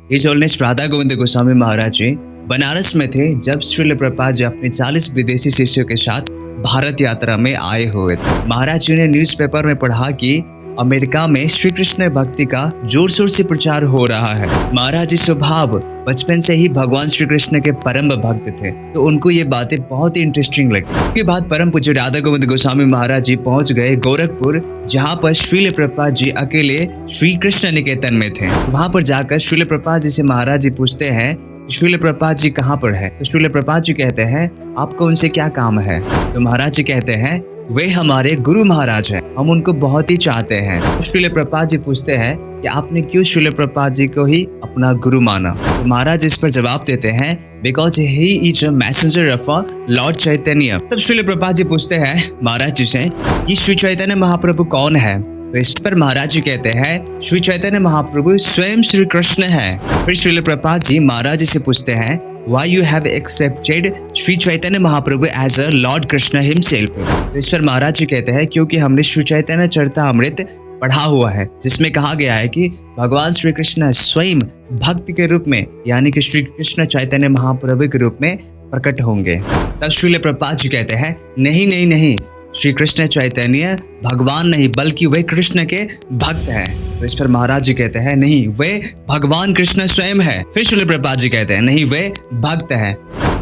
His holiness Radha Govind Goswami महाराज जी बनारस में थे जब श्रील प्रभुपाद जी अपने 40 विदेशी शिष्यों के साथ भारत यात्रा में आए हुए थे। महाराज जी ने न्यूज़पेपर में पढ़ा कि अमेरिका में श्री कृष्ण भक्ति का जोर शोर से प्रचार हो रहा है। महाराज जी स्वभाव बचपन से ही भगवान श्री कृष्ण के परम भक्त थे, तो उनको ये बातें बहुत ही इंटरेस्टिंग लगी। इसके बाद परम पूज्य राधा गोविंद गोस्वामी महाराज जी पहुंच गए गोरखपुर, जहां पर श्रील प्रभुपाद जी अकेले श्री कृष्ण निकेतन में थे। वहां पर जाकर श्रील प्रभुपाद जी से महाराज जी पूछते हैं श्रील प्रभुपाद जी कहाँ पर है। तो श्रील प्रभुपाद जी कहते हैं आपको उनसे क्या काम है। तो महाराज जी कहते हैं वे हमारे गुरु महाराज हैं, हम उनको बहुत ही चाहते हैं। तो श्रील प्रभुपाद जी पूछते हैं कि आपने क्यों श्रील प्रभुपाद जी को ही अपना गुरु माना। तो महाराज इस पर जवाब देते हैं because he is a messenger of lord Chaitanya. तब श्रील प्रभुपाद जी पूछते हैं महाराज जी से कि श्री चैतन्य महाप्रभु कौन है। तो इस पर महाराज जी कहते हैं श्री चैतन्य महाप्रभु स्वयं श्री कृष्ण है। फिर श्रील प्रभुपाद जी महाराज जी से पूछते हैं Why you have accepted Shri Chaitanya Mahaprabhu as a Lord Krishna himself। तो इस पर महाराज जी कहते हैं क्योंकि हमने श्री चैतन्य चरितामृत पढ़ा हुआ है, जिसमें कहा गया है कि भगवान श्री कृष्ण स्वयं भक्त के रूप में यानी कि श्री कृष्ण चैतन्य महाप्रभु के रूप में प्रकट होंगे। तब श्रील प्रभुपाद जी कहते हैं नहीं नहीं नहीं, श्री कृष्ण चैतन्य भगवान नहीं बल्कि वे कृष्ण के भक्त हैं। तो इस पर महाराज जी कहते हैं नहीं, वे भगवान कृष्ण स्वयं है। फिर श्रील प्रभुपाद जी कहते हैं नहीं, वे भक्त हैं।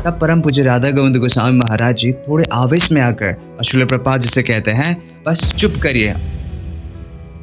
तब परम पूज्य राधा गोविंद गोस्वामी महाराज जी थोड़े आवेश में आकर श्रील प्रभुपाद जी से कहते हैं बस चुप करिए।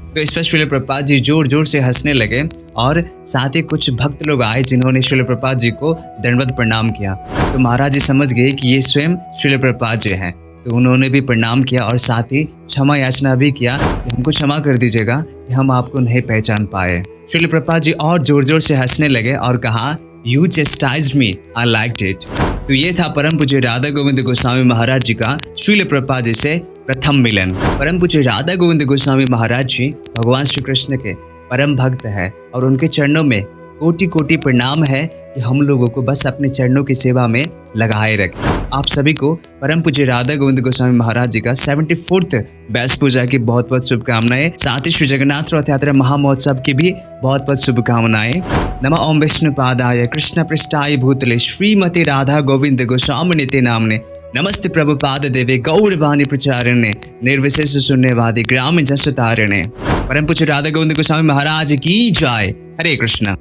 तो इस पर श्रील प्रभुपाद जी जोर जोर से हंसने लगे और साथ ही कुछ भक्त लोग आए जिन्होंने श्रील प्रभुपाद जी को दंडवत प्रणाम किया। तो महाराज जी समझ गए कि ये स्वयं श्रील प्रभुपाद जी हैं, तो उन्होंने भी प्रणाम किया और साथ ही क्षमा याचना भी किया कि हमको क्षमा कर दीजिएगा कि हम आपको नहीं पहचान पाए। श्रील प्रभुपाद जी और जोर जोर से हंसने लगे और कहा you chastised me, I liked it. तो ये था परम पूज्य राधा गोविंद गोस्वामी महाराज जी का श्रील प्रभुपाद जी से प्रथम मिलन। परम पूज्य राधा गोविंद गोस्वामी महाराज जी भगवान श्री कृष्ण के परम भक्त है और उनके चरणों में कोटि कोटि प्रणाम है कि हम लोगों को बस अपने चरणों की सेवा में लगाए रखें। आप सभी को परम पूज्य राधा गोविंद गोस्वामी महाराज जी का 74th बैस पूजा की बहुत बहुत शुभकामनाएं। साथ ही श्री जगन्नाथ रथ यात्रा महामहोत्सव की भी बहुत बहुत शुभकामनाएं। नमः ओम विष्णुपादाय कृष्ण पृष्ठाय भूतले श्रीमती राधा गोविंद गोस्वामिनिते नामने नमस्ते प्रभुपाद देवे गौरवाणी प्रचारिणे निर्विशेष शून्यवादी ग्राम जसुतारिणे। परम पूज्य राधा गोविंद गोस्वामी महाराज की जय। हरे कृष्ण।